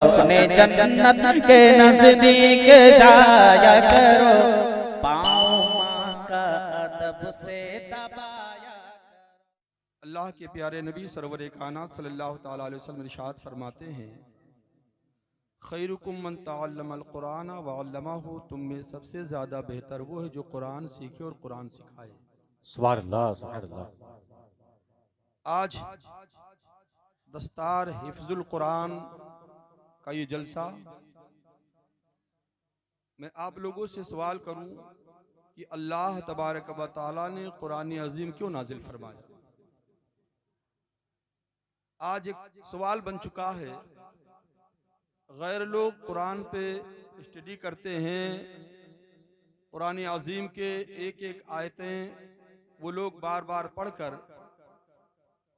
अपने जन्नत के नजदीक जाया करो, पाँव माँ का अदब से दबाया। अल्लाह के प्यारे नबी सरवर कायनात सल्लल्लाहु ताला अलैहि वसल्लम इरशाद फरमाते हैं, खैरुकुम मन तअल्लमल कुरान व अल्लमहु, तुम में सबसे ज़्यादा बेहतर वो है जो कुरान सीखे और कुरान सिखाए। सुभान अल्लाह, सुभान अल्लाह। आज दस्तार हिफ्जुल कुरान का ये जलसा, मैं आप लोगों से सवाल करूं कि अल्लाह तबारक व तआला ने कुरान अजीम क्यों नाजिल फरमाया। आज एक सवाल बन चुका है, गैर लोग कुरान पे स्टडी करते हैं, कुरान अजीम के एक एक आयतें वो लोग बार बार पढ़कर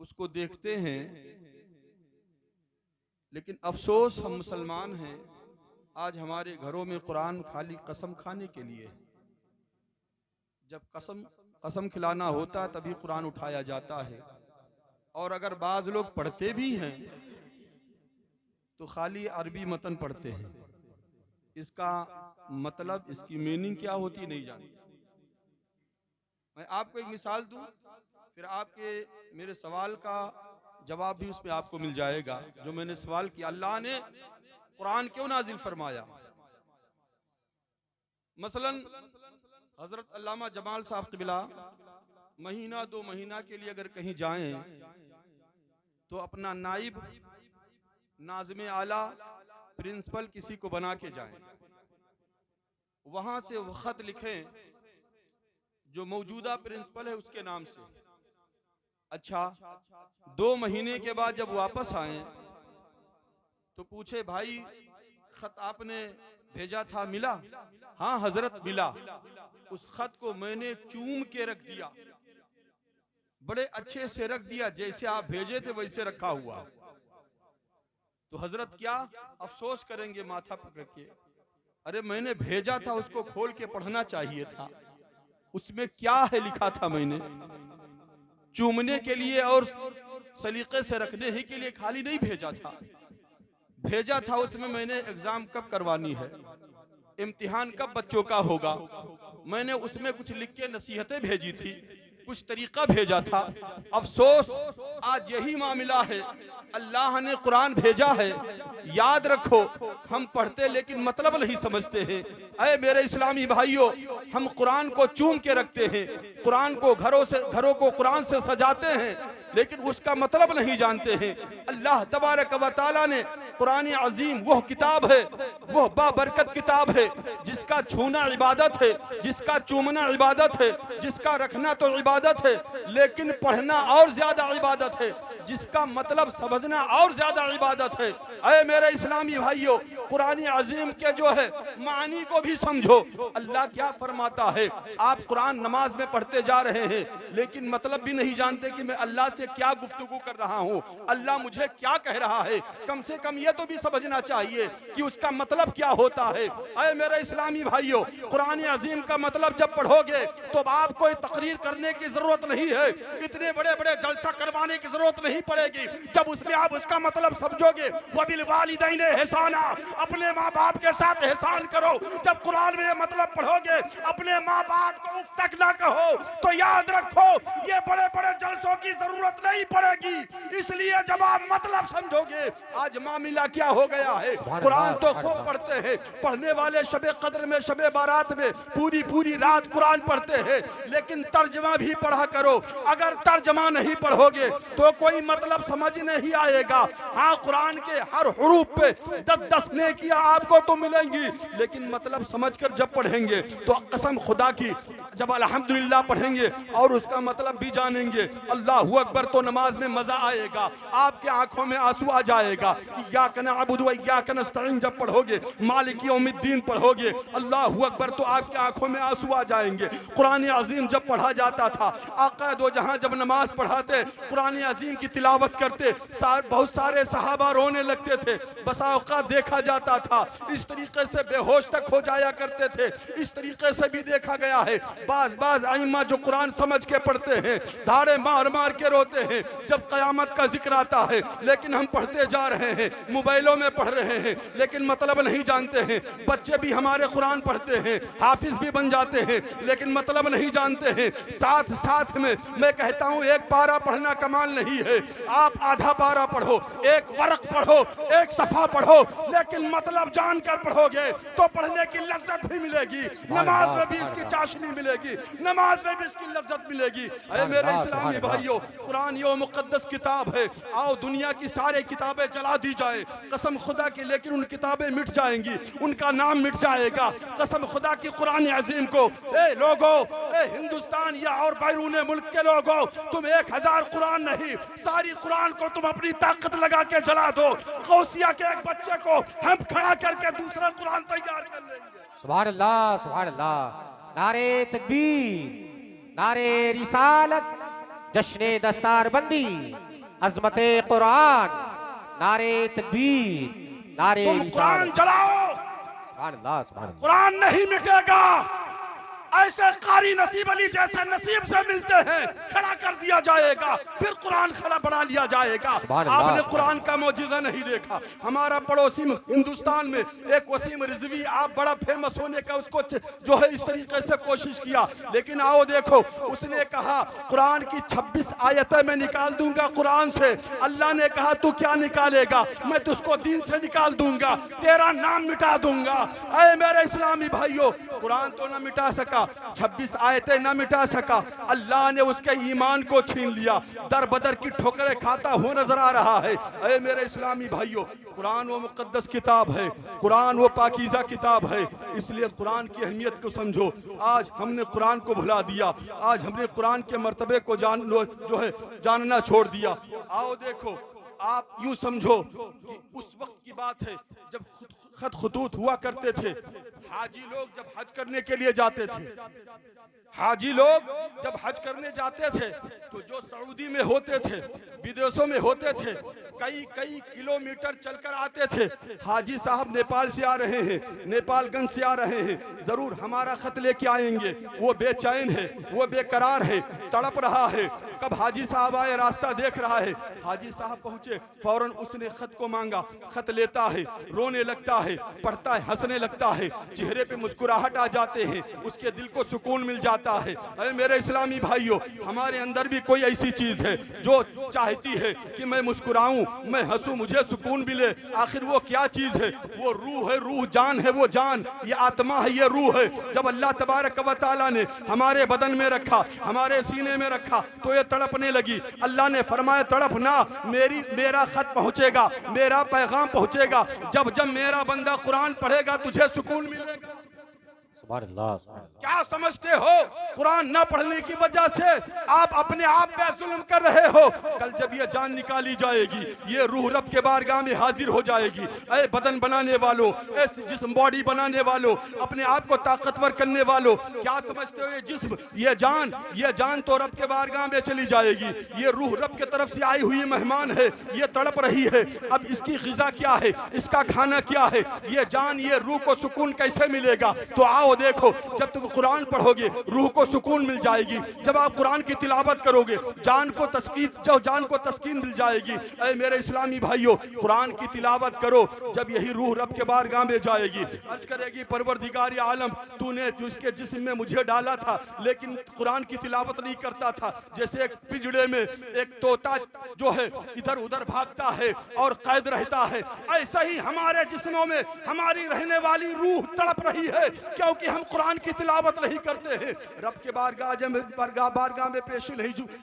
उसको देखते हैं, लेकिन अफसोस हम मुसलमान हैं, आज हमारे घरों में कुरान खाली कसम खाने के लिए है। जब कसम खिलाना होता तभी कुरान उठाया जाता है, और अगर बाज लोग पढ़ते भी हैं तो खाली अरबी मतन पढ़ते हैं, इसका मतलब, इसकी मीनिंग क्या होती नहीं जानते। मैं आपको एक मिसाल दूं, फिर आपके मेरे सवाल का जवाब भी उसमें आपको मिल जाएगा। जो मैंने सवाल किया, अल्लाह ने कुरान क्यों नाजिल फरमाया। मसलन हजरत अल्लामा जमाल साहब क़िबला महीना 2 महीना के लिए अगर कहीं जाएं तो अपना नाइब, नाज़िम आला, प्रिंसिपल किसी को बना के जाएं, वहां से वो खत लिखें जो मौजूदा प्रिंसिपल है उसके नाम से। अच्छा, 2 महीने के बाद जब वापस आए तो पूछे, भाई खत आपने भेजा था मिला? हाँ हजरत मिला। उस खत को मैंने चूम के रख दिया, बड़े अच्छे से रख दिया, जैसे आप भेजे थे वैसे रखा हुआ। तो हजरत क्या अफसोस करेंगे माथा पकड़ के, अरे मैंने भेजा था, उसको खोल के पढ़ना चाहिए था, उसमें क्या है लिखा था। मैंने चूमने के लिए और सलीके से रखने ही के लिए खाली नहीं भेजा था, भेजा था उसमें मैंने एग्जाम कब करवानी है, इम्तिहान कब बच्चों का होगा, मैंने उसमें कुछ लिख के नसीहतें भेजी थी, कुछ तरीका भेजा था। अफसोस आज यही मामला है। अल्लाह ने कुरान भेजा है, याद रखो, हम पढ़ते लेकिन मतलब नहीं समझते हैं। अरे मेरे इस्लामी भाइयों, हम कुरान को चूम के रखते हैं, कुरान को घरों को कुरान से सजाते हैं, लेकिन उसका मतलब नहीं जानते हैं। अल्लाह तबारक व तआला ने कुरान अजीम वह किताब है, वह बाबरकत किताब है, जिसका छूना इबादत है, जिसका चूमना इबादत है, जिसका रखना तो इबादत है, लेकिन पढ़ना और ज्यादा इबादत है, जिसका मतलब समझना और ज्यादा इबादत है। अरे मेरे इस्लामी भाइयों, कुरान अजीम के जो है मानी को भी समझो। अल्लाह क्या फरमाता है, आप कुरान नमाज में पढ़ते जा रहे हैं, लेकिन मतलब भी नहीं जानते कि मैं अल्लाह से क्या गुफ्तगू कर रहा हूँ, अल्लाह मुझे क्या कह रहा है। कम से कम ये तो भी समझना चाहिए कि उसका मतलब क्या होता है। अरे मेरे इस्लामी भाइयों, कुरान अजीम का मतलब जब पढ़ोगे तो आपको तकरीर करने की जरूरत नहीं है, इतने बड़े बड़े जलसा करवाने की जरूरत नहीं पड़ेगी। जब उसमें आप उसका मतलब समझोगे, वबिल वालिदैन एहसाना, अपने माँ बाप के साथ एहसान करो। जब कुरान में मतलब पढ़ोगे, अपने माँ बाप को उफ तक ना कहो, तो याद रखो ये बड़े बड़े जलसों की जरूरत नहीं पड़ेगी। इसलिए जब आप मतलब समझोगे, आज मामला क्या हो गया है, कुरान तो खूब पढ़ते हैं, पढ़ने वाले शबे कद्र में, शबे बारात में पूरी पूरी रात कुरान पढ़ते हैं, लेकिन तर्जमा भी पढ़ा करो। अगर तर्जमा नहीं पढ़ोगे तो कोई मतलब समझ नहीं आएगा। हाँ, कुरान के हर हुरूफ पे 10-10 नेकियां आपको तो मिलेंगी, लेकिन मतलब समझकर जब पढ़ेंगे तो कसम खुदा की, जब अल्हम्दुलिल्लाह पढ़ेंगे और उसका मतलब भी जानेंगे, अल्लाहु अकबर, तो नमाज में मजा आएगा, आपके आंखों में आंसू आ जाएगा। इय्याका नअबुदु व इय्याका नस्तईन जब पढ़ोगे, मालिक यौमिद्दीन पढ़ोगे, अल्लाहु अकबर, तो आपके आंखों में आंसू आ जाएंगे। कुरान अजीम जब पढ़ा जाता था, आका दो जहां जब नमाज पढ़ाते, कुरान अजीम की तिलावत करते, बहुत सारे सहाबा रोने लगते थे। बसा औकात देखा जाता जाता था, इस तरीके से बेहोश तक हो जाया करते थे। इस तरीके से भी देखा गया है बाज आइम्मा जो कुरान समझ के पढ़ते हैं धाड़े मार मार के रोते हैं जब कयामत का जिक्र आता है, लेकिन हम पढ़ते जा रहे हैं, मोबाइलों में पढ़ रहे हैं, लेकिन मतलब नहीं जानते हैं। बच्चे भी हमारे कुरान पढ़ते हैं, हाफिज भी बन जाते हैं, लेकिन मतलब नहीं जानते हैं। साथ साथ में मैं कहता हूं एक पारा पढ़ना कमाल नहीं है, आप आधा पारा पढ़ो, एक वर्क पढ़ो, एक सफा पढ़ो, लेकिन मतलब जानकर पढ़ोगे तो पढ़ने की लज्जत भी मिलेगी, नमाज में भी इसकी चाशनी मिलेगी, नमाज में भी इसकी लज्जत मिलेगी। अरे मेरे इस्लामी भाइयों, कुरान ये मुकद्दस किताब है, आओ दुनिया की सारी किताबें जला दी जाए कसम खुदा की, लेकिन उन किताबें मिट जाएंगी, उनका नाम मिट जाएगा कसम खुदा की। कुरान अजीम को ए लोगो, ए हिंदुस्तान या और बैरून मुल्क के लोगो, तुम 1000 कुरान नहीं, सारी कुरान को तुम अपनी ताकत लगा के जला दो। गौसिया के एक बच्चे को हम खड़ा करके दूसरा कुरान तैयार कर लेंगे। सुभान अल्लाह, सुभान अल्लाह। नारे तकबीर, नारे रिसालत, जश्ने दस्तारबंदी, अज़मते कुरान, नारे तकबीर, नारे तुम कुरान रिसालत। जलाओ, सुभान अल्लाह, सुभान अल्लाह। कुरान नहीं मिटेगा। ऐसे कारी नसीब अली जैसे नसीब से मिलते हैं, खड़ा कर दिया जाएगा, फिर कुरान खड़ा बना लिया जाएगा। आपने कुरान का मौजिज़ा नहीं देखा। हमारा पड़ोसी हिंदुस्तान में एक वसीम रिजवी, आप बड़ा फेमस होने का उसको जो है इस तरीके से कोशिश किया, लेकिन आओ देखो उसने कहा कुरान की 26 आयतें मैं निकाल दूंगा कुरान से। अल्लाह ने कहा तू क्या निकालेगा, मैं तुझको दीन से निकाल दूंगा, तेरा नाम मिटा दूंगा। ऐ मेरे इस्लामी भाइयों, कुरान तो ना मिटा सका, 26 आयतें ना मिटा सका, अल्लाह ने उसके ईमान को छीन लिया, दर बदर की ठोकरें खाता हो नजर आ रहा है। ऐ मेरे इस्लामी भाइयों, कुरान वो मुकद्दस किताब है, कुरान वो पाकीज़ा किताब है, इसलिए कुरान की अहमियत को समझो। आज हमने कुरान को भुला दिया, आज हमने कुरान के मर्तबे को जानना छोड़ दिया। आओ देखो, आप यूं समझो कि उस वक्त की बात है जब खत खतूत हुआ करते थे। हाजी लोग जब हज करने के लिए जाते थे, हाजी लोग जब हज करने जाते थे तो जो सऊदी में होते थे, विदेशों में होते थे, कई कई किलोमीटर चलकर आते थे। हाजी साहब नेपाल से आ रहे हैं, नेपालगंज से आ रहे हैं, जरूर हमारा खत लेके आएंगे। वो बेचैन है, वो बेकरार है, तड़प रहा है, कब हाजी साहब आए रास्ता देख रहा है। हाजी साहब पहुंचे, फौरन उसने खत को मांगा, खत लेता है, रोने लगता है, पढ़ता है, हंसने लगता है, चेहरे पे मुस्कुराहट आ जाते हैं, उसके दिल को सुकून मिल जाता है। अरे मेरे इस्लामी भाइयों, हमारे अंदर भी कोई ऐसी चीज है जो चाहती है कि मैं मुस्कुराऊं, मैं हंसूं, मुझे सुकून मिले। आखिर वो क्या चीज है? वो रूह है, रूह जान है, वो जान, ये आत्मा है, ये रूह है। जब अल्लाह तबारक व तआला ने हमारे बदन में रखा, हमारे सीने में रखा, तो ये तड़पने लगी। अल्लाह ने फरमाया तड़पना, मेरा खत पहुंचेगा, मेरा पैगाम पहुंचेगा। जब जब मेरा बंदा कुरान पढ़ेगा तुझे सुकून मिलेगा। सुभान अल्लाह, सुभान अल्लाह। क्या समझते हो कुरान न पढ़ने की वजह से आप अपने आप पे जुल्म कर रहे हो? कल जब ये जान निकाली जाएगी, ये रूह रब के बारगाह में हाजिर हो जाएगी। ऐ बदन बनाने वालों, ऐ जिस्म बॉडी बनाने वालों, अपने आप को ताकतवर करने वालों, क्या समझते हो ये जिस्म, ये जान तो रब के बारगाह में चली जाएगी। ये रूह रब के तरफ से आई हुई मेहमान है, ये तड़प रही है। अब इसकी ग़िज़ा क्या है, इसका खाना क्या है? ये जान, ये रूह को सुकून कैसे मिलेगा? तो आओ देखो, जब तुम कुरान पढ़ोगे रूह को सुकून मिल जाएगी। जब आप कुरान की तिलावत करोगे जान को तस्कीन मिल जाएगी। ऐ मेरे इस्लामी भाइयों, कुरान की तिलावत करो, जब यही रूह रब के बारगाह में जाएगी, अर्ज करेगी परवरदिगार आलम, तूने जिसके जिस्म में मुझे डाला था लेकिन कुरान की तिलावत नहीं करता था। जैसे एक पिंजड़े में एक तोता जो है इधर उधर भागता है और कैद रहता है, ऐसा ही हमारे जिस्मों में हमारी रहने वाली रूह तड़प रही है, क्योंकि हम कुरान की तिलावत नहीं करते हैं। रब के बारगाह में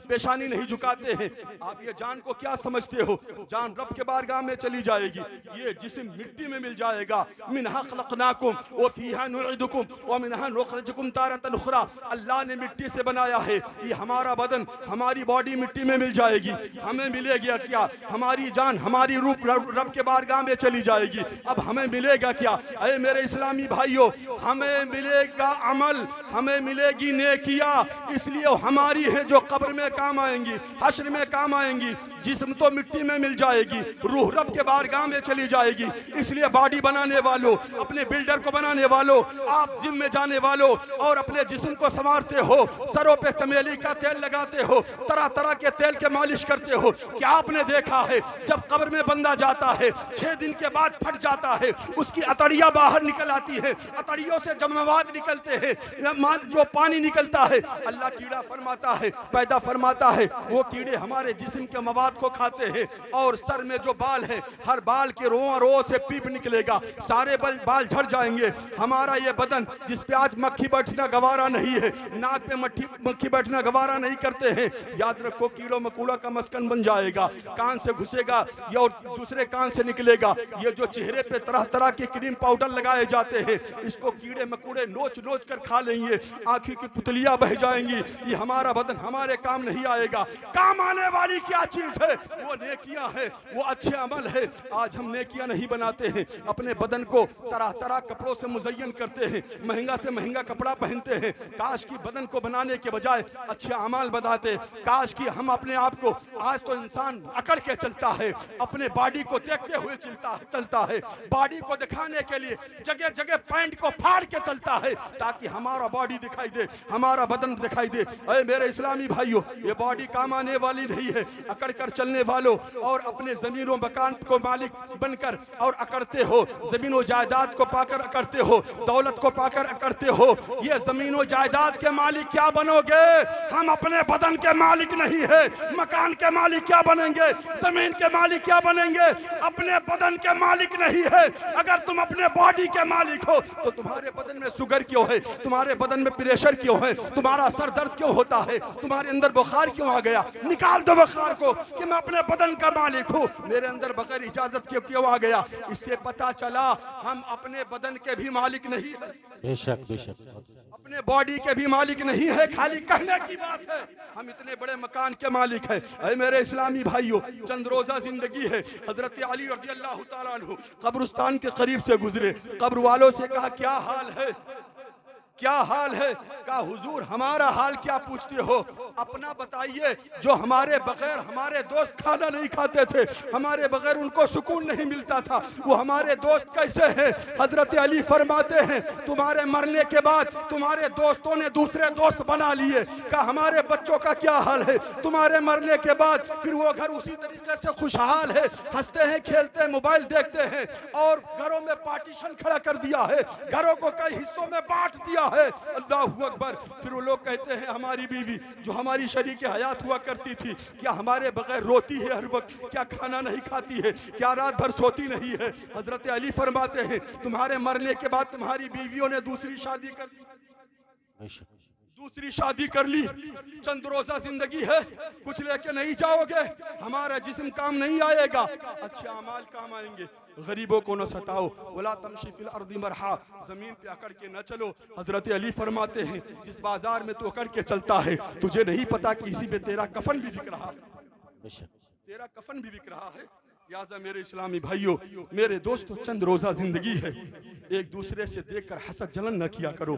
पेशानी नहीं झुकाते हैं। आप ये जान को क्या समझते हो? जान रब के बारगाह में चली जाएगी, ये जिस्म मिट्टी में मिल जाएगा। मिनहा खलकनाकुम व फीहा नुईदुकुम व मिनहा नुखरिजुकुम तारतन उखरा। अल्लाह ने मिट्टी से बनाया है, ये हमारा बदन, हमारी बॉडी मिट्टी में मिल जाएगी। हमें मिलेगा क्या? हमारी जान, हमारी रूह रब के बारगाह में चली जाएगी। अब हमें मिलेगा क्या? अरे मेरे इस्लामी भाइयों, हमें मिलेगा अमल, हमें मिलेगी नेकिया, इसलिए वो हमारी है जो कब्र में काम आएंगी, हश्र में काम आएंगी। जिस्म तो मिट्टी में मिल जाएगी, रूह रब के बारगाह में चली जाएगी। इसलिए बॉडी बनाने वालों, अपने बिल्डर को बनाने वालों, आप जिम में जाने वालों और अपने जिस्म को संवारते हो, सरों पे चमेली का तेल लगाते हो, तरह तरह के तेल के मालिश करते हो, क्या आपने देखा है जब कब्र में बंदा जाता है 6 दिन के बाद फट जाता है, उसकी अतड़ियां बाहर निकल आती है, अतड़ियों से जब मवाद निकलते हैं, जो पानी निकलता है, अल्लाह कीड़ा फरमाता है, पैदा फरमाता है, वो कीड़े हमारे जिस्म के मवाद को खाते हैं। और सर में जो बाल है, हर बाल के रो से पीप निकलेगा, सारे बाल झड़ जाएंगे। हमारा ये बदन जिस पे आज मक्खी बैठना गवारा नहीं है, नाक पे मक्खी बैठना गवारा नहीं करते हैं, याद रखो कीड़ों मकोड़ा का मस्कन बन जाएगा। कान से घुसेगा या और दूसरे कान से निकलेगा। ये जो चेहरे पे तरह तरह के क्रीम पाउडर लगाए जाते हैं, इसको कीड़े मकोड़े नोच नोच कर खा लेंगे, आंखी की पुतलियां बह जाएंगी। ये हमारा बदन हमारे काम नहीं आएगा। काम आने वाली क्या चीज है? वो नेकियां है, वो अच्छे अमल है। आज हम नेकियां नहीं बनाते हैं, अपने बदन को तरह तरह कपड़ों से मुज़य्यन करते हैं, महंगा से महंगा कपड़ा पहनते हैं। काश की बदन को बनाने के बजाय अच्छे अमाल बताते। काश की हम अपने आप को, आज तो इंसान अकड़ के चलता है, अपने बॉडी को देखते हुए चलता है, बॉडी को दिखाने के लिए जगह जगह पैंट को फाड़ के चलता है ताकि हमारा बॉडी दिखाई दे, हमारा बदन दिखाई दे। अरे मेरे इस्लामी भाइयों, ये बॉडी काम आने वाली नहीं है। अकड़ कर चलने वालों और अपने जमीनों मकान को मालिक बनकर और अकड़ते हो, जमीनों जायदाद को पाकर अकड़ते हो, दौलत को पाकर अकड़ते हो। ये जमीनों जायदाद के मालिक क्या बनोगे? हम अपने बदन के मालिक नहीं है। मकान के मालिक क्या बनेंगे? जमीन के मालिक क्या बनेंगे? अपने बदन के मालिक नहीं है। अगर तुम अपने बॉडी के मालिक हो तो तुम्हारे बदन में शुगर क्यों है? तुम्हारे बदन में प्रेशर क्यों है? तुम्हारा सर दर्द क्यों होता है? तुम्हारे अंदर बुखार क्यों आ गया? निकाल दो बुखार को कि मैं अपने बदन का मालिक हूँ। मेरे अंदर बगैर इजाजत के क्यों आ गया? इससे पता चला हम अपने बदन के भी मालिक नहीं है। बेशक बेशक, अपने बॉडी के भी मालिक नहीं है, खाली कहने की बात है। हम इतने बड़े मकान के मालिक हैं। अरे मेरे इस्लामी भाइयों, चंद रोजा जिंदगी है। हजरत अली रज़ी अल्लाह तआला अन्हु कब्रिस्तान के करीब से गुजरे। कब्र वालों से कहा क्या हाल है, क्या हाल है? कहा हुजूर हमारा हाल क्या पूछते हो, अपना बताइए। जो हमारे बगैर हमारे दोस्त खाना नहीं खाते थे, हमारे बगैर उनको सुकून नहीं मिलता था, वो हमारे दोस्त कैसे हैं? हजरत अली फरमाते हैं तुम्हारे मरने के बाद तुम्हारे दोस्तों ने दूसरे दोस्त बना लिए। कहा हमारे बच्चों का क्या हाल है? तुम्हारे मरने के बाद फिर वो घर उसी तरीके से खुशहाल है, हंसते हैं, खेलते हैं, मोबाइल देखते हैं और घरों में पार्टीशन खड़ा कर दिया है, घरों को कई हिस्सों में बांट दिया है। अल्लाहु अकबर। फिर वो लोग कहते हैं हमारी बीवी जो हमारी शरीक हयात हुआ करती थी, क्या हमारे बगैर रोती है हर वक्त? क्या खाना नहीं खाती है? क्या रात भर सोती नहीं है? हजरत अली फरमाते हैं तुम्हारे मरने के बाद तुम्हारी बीवियों ने दूसरी शादी कर ली। चंद रोजा जिंदगी है, कुछ लेके नहीं जाओगे, हमारा जिस्म काम नहीं आएगा, अच्छे अमाल काम आएंगे। गरीबों को न सताओ, वला तमशी फिल अर्दी मरहा, जमीन पे अकड़ के न चलो। हजरत अली फरमाते हैं जिस बाजार में तू अकड़ के चलता है तुझे नहीं पता कि इसी पे तेरा कफन भी बिक रहा है, तेरा कफन भी बिक रहा है। लिहाजा मेरे इस्लामी भाइयों, मेरे दोस्तों, चंद रोजा जिंदगी है, एक दूसरे से देखकर हसद जलन न किया करो।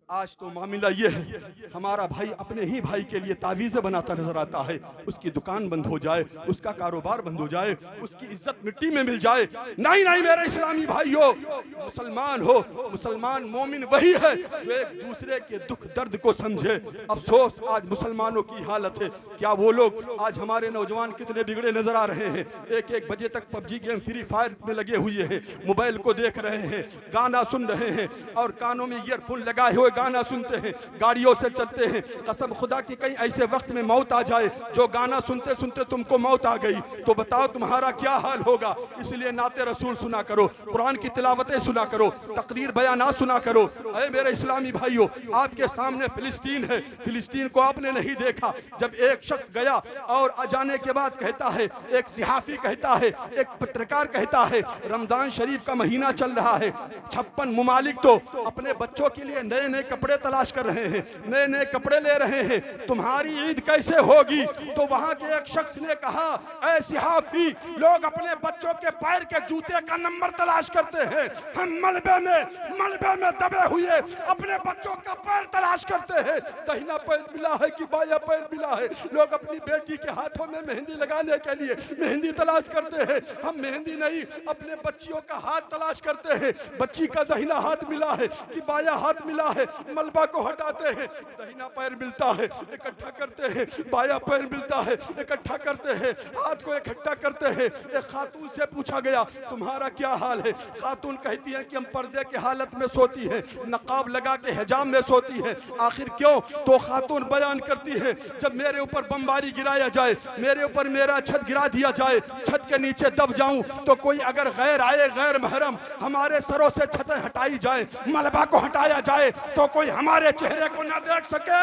आज तो मामला ये है हमारा भाई अपने ही भाई के लिए तावीज़ें बनाता नजर आता है, उसकी दुकान बंद हो जाए, उसका कारोबार बंद हो जाए, उसकी इज्जत मिट्टी में मिल जाए। नहीं नहीं मेरे इस्लामी भाइयों, मुसलमान हो, मुसलमान मोमिन वही है जो एक दूसरे के दुख दर्द को समझे। अफसोस आज मुसलमानों की हालत है। क्या वो लोग, आज हमारे नौजवान कितने बिगड़े नजर आ रहे हैं, 1-1 बजे तक पबजी गेम फ्री फायर में लगे हुए हैं, मोबाइल को देख रहे हैं, गाना सुन रहे हैं और कानों में ईयरफोन लगाए हुए गाना सुनते हैं, गाड़ियों से चलते हैं। कसम खुदा की कहीं ऐसे वक्त में मौत आ जाए जो गाना सुनते सुनते तुमको मौत आ गई तो बताओ तुम्हारा क्या हाल होगा। इसलिए नाते रसूल सुना करो, कुरान की तिलावतें सुना करो, तकरीर बयाना सुना करो। अरे मेरे इस्लामी भाइयों, आपके सामने फिलिस्तीन है, फिलिस्तीन को आपने नहीं देखा। जब एक शख्स गया और जाने के बाद कहता है, एक सिहाफी कहता है, एक पत्रकार कहता है, रमजान शरीफ का महीना चल रहा है, 56 मुमालिक तो अपने बच्चों के लिए नए नए कपड़े तलाश कर रहे हैं, नए नए कपड़े ले रहे हैं, तुम्हारी ईद कैसे होगी? तो वहां के एक शख्स ने कहा, ऐ सिहाफी, लोग अपने बच्चों के पैर के जूते का नंबर तलाश करते हैं, हम मलबे में दबे हुए अपने बच्चों का पैर तलाश करते हैं। दाहिना पैर मिला है कि बाया पैर मिला है? लोग अपनी बेटी के हाथों में मेहंदी लगाने के लिए मेहंदी तलाश करते हैं, हम मेहंदी नहीं अपने बच्चियों का हाथ तलाश करते हैं। बच्ची का दाहिना हाथ मिला है कि बाया हाथ मिला है? मलबा को हटाते हैं, दाहिना पैर मिलता है, इकट्ठा करते हैं, बाया पैर मिलता है, इकट्ठा करते हैं, हाथ को इकट्ठा करते हैं। एक खातून से पूछा गया, तुम्हारा क्या हाल है? खातून कहती है कि हम पर्दे की हालत में सोती है, नकाब लगा के हिजाब में सोती है। आखिर क्यों? तो खातून बयान करती है, जब मेरे ऊपर बमबारी गिराया जाए, मेरे ऊपर मेरा छत गिरा दिया जाए, छत के नीचे दब जाऊं, तो कोई अगर गैर आए, गैर महरम, हमारे सरों से छतें हटाई जाए, मलबा को हटाया जाए, तो कोई हमारे चेहरे को ना देख सके।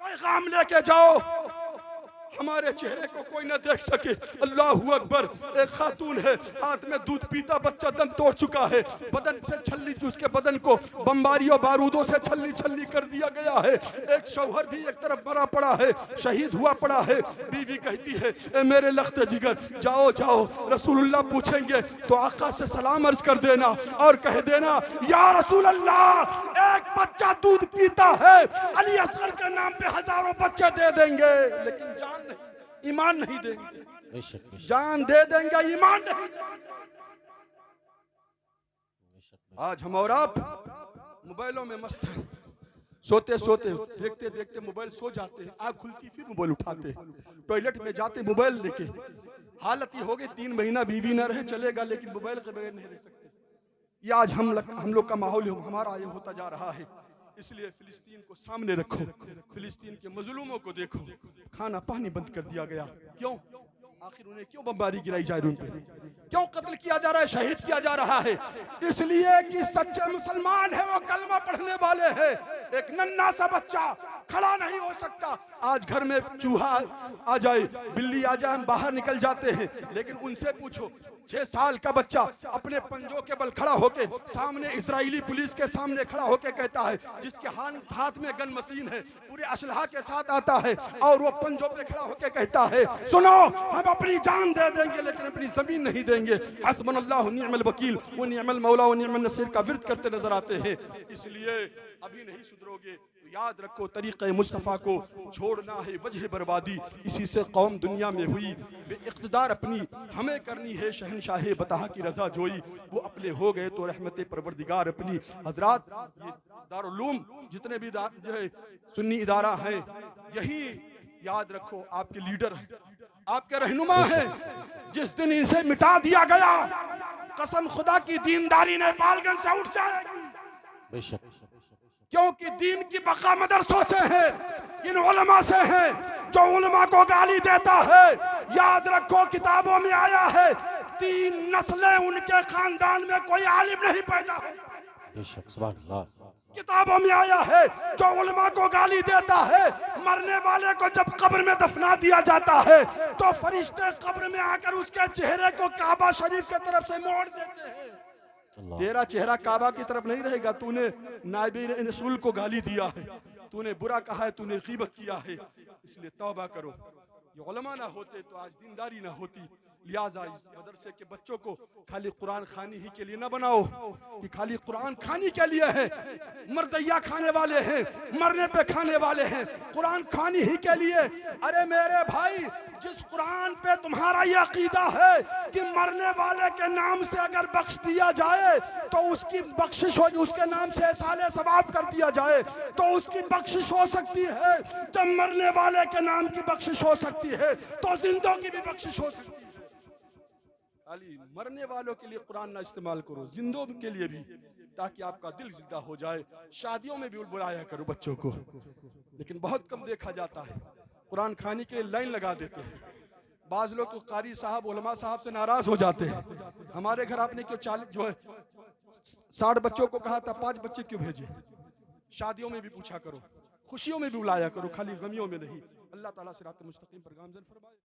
कोई काम लेके जाओ, हमारे चेहरे को कोई ना देख सके। अल्लाहू अकबर। एक खातून है, हाथ में दूध पीता बच्चा दम तोड़ चुका है, बदन से छल्ली, उसके बदन को बमबारियों बारूदों से छल्ली छल्ली कर दिया गया है। एक शौहर भी एक तरफ मरा पड़ा है, शहीद हुआ पड़ा है। बीवी कहती है, ए मेरे लख्त जिगर, जाओ जाओ, रसूलुल्लाह पूछेंगे तो आका से सलाम अर्ज कर देना और कह देना, या रसूल अल्लाह, एक बच्चा दूध पीता है, अली असगर के नाम पे हजारों बच्चे दे देंगे, लेकिन जान नहीं, ईमान नहीं देंगे। जान दे देंगे, ईमान नहीं। आज हम और आप मोबाइलों में मस्त हैं, सोते सोते देखते देखते मोबाइल सो जाते हैं, आँख खुलती फिर मोबाइल उठाते हैं, टॉयलेट में जाते मोबाइल लेके। हालत ये हो गई, 3 महीना बीवी ना रहे चलेगा, लेकिन मोबाइल के बगैर नहीं रह सकते। ये आज हम लोग का माहौल हमारा ये होता जा रहा है। इसलिए फिलिस्तीन को सामने रखो, फिलिस्तीन के मजलूमों को देखो। खाना पानी बंद कर दिया गया, क्यों? आखिर उन्हें क्यों बमबारी गिराई जा रही है? क्यों कत्ल किया जा रहा है, शहीद किया जा रहा है? इसलिए कि सच्चे मुसलमान है, वो कलमा पढ़ने वाले हैं। एक नन्हा सा बच्चा खड़ा नहीं हो सकता। आज घर में चूहा आ जाए, बिल्ली आ जाए, हम बाहर निकल जाते हैं, लेकिन उनसे पूछो, 6 साल का बच्चा अपने पंजों के बल खड़ा होके सामने इजरायली पुलिस के सामने खड़ा होके कहता है, जिसके हाथ में गन मशीन है, पूरे असलहा के साथ आता है, और वो पंजों पे खड़ा होके कहता है, सुनो, हम अपनी जान दे देंगे लेकिन अपनी जमीन नहीं देंगे। हस्बुनल्लाहु निअमल वकील व निअमल मौला व निअमन नसीर का विर्द करते नजर आते हैं। इसलिए अभी नहीं सुधरोगे तो याद रखो, तरीक़े मुस्तफ़ा को छोड़ना है वजह बर्बादी। इसी से कौम दुनिया में हुई बेइक़्तिदार, अपनी हमें करनी है शहनशाह बता की रजा जोई। वो अपने हो गए तो रहमत परवरदिगार अपनी। हजरात, ये दारुल-उलूम जितने भी जो है सुन्नी इदारा हैं, यही याद रखो आपके लीडर हैं, आपके रहनुमा हैं। जिस दिन इसे मिटा दिया गया, कसम खुदा की दीनदारी नेपालगंज से उठ जाएगी। बेशक, क्योंकि दीन की बका मदरसों से है, इन उलमा से है जो उलमा को गाली देता है। याद रखो, किताबों में आया है 3 नस्लें उनके खानदान में कोई आलिम नहीं पैदा हो। बेशक, सुभान अल्लाह। किताबों में आया है जो उलमा को गाली देता है, मरने वाले को जब कब्र में दफना दिया जाता है तो फरिश्ते कब्र में आकर उसके चेहरे को काबा शरीफ की तरफ से मोड़ देते हैं। तेरा चेहरा काबा की तरफ नहीं रहेगा। तूने नाइबे रसूल को गाली दिया है, तूने बुरा कहा है, तूने गीबत किया है। इसलिए तौबा करो। ये उलमा ना होते तो आज दीनदारी ना होती। लिहाजा इस मदरसे के बच्चों को खाली कुरान खानी ही के लिए ना बनाओ कि खाली कुरान खानी के लिए है। मरदैया खाने वाले हैं, मरने पे खाने वाले हैं, कुरान खानी ही के लिए। अरे मेरे भाई, जिस कुरान पे तुम्हारा ये अकीदा है कि मरने वाले के नाम से अगर बख्श दिया जाए तो उसकी बख्शिश हो, उसके नाम से साले सवाब कर दिया जाए तो उसकी बख्शिश हो सकती है। जब मरने वाले के नाम की बख्शिश हो सकती है तो जिंदों की भी बख्शिश हो सकती है। खाली मरने वालों के लिए कुरान ना इस्तेमाल करो, जिंदों के लिए भी, ताकि आपका दिल जिंदा हो जाए। शादियों में भी बुलाया करो बच्चों को, लेकिन बहुत कम देखा जाता है। कुरान खाने के लिए लाइन लगा देते हैं। बाज लोग तो कारी साहब, उलमा साहब से नाराज हो जाते हैं। हमारे घर आपने क्यों 60 बच्चों को कहा था, 5 बच्चे क्यों भेजे? शादियों में भी पूछा करो, खुशियों में भी बुलाया करो, खाली गमियों में नहीं। अल्लाह ताला सिरात मुस्तकीम पर गामज़न फरमाए।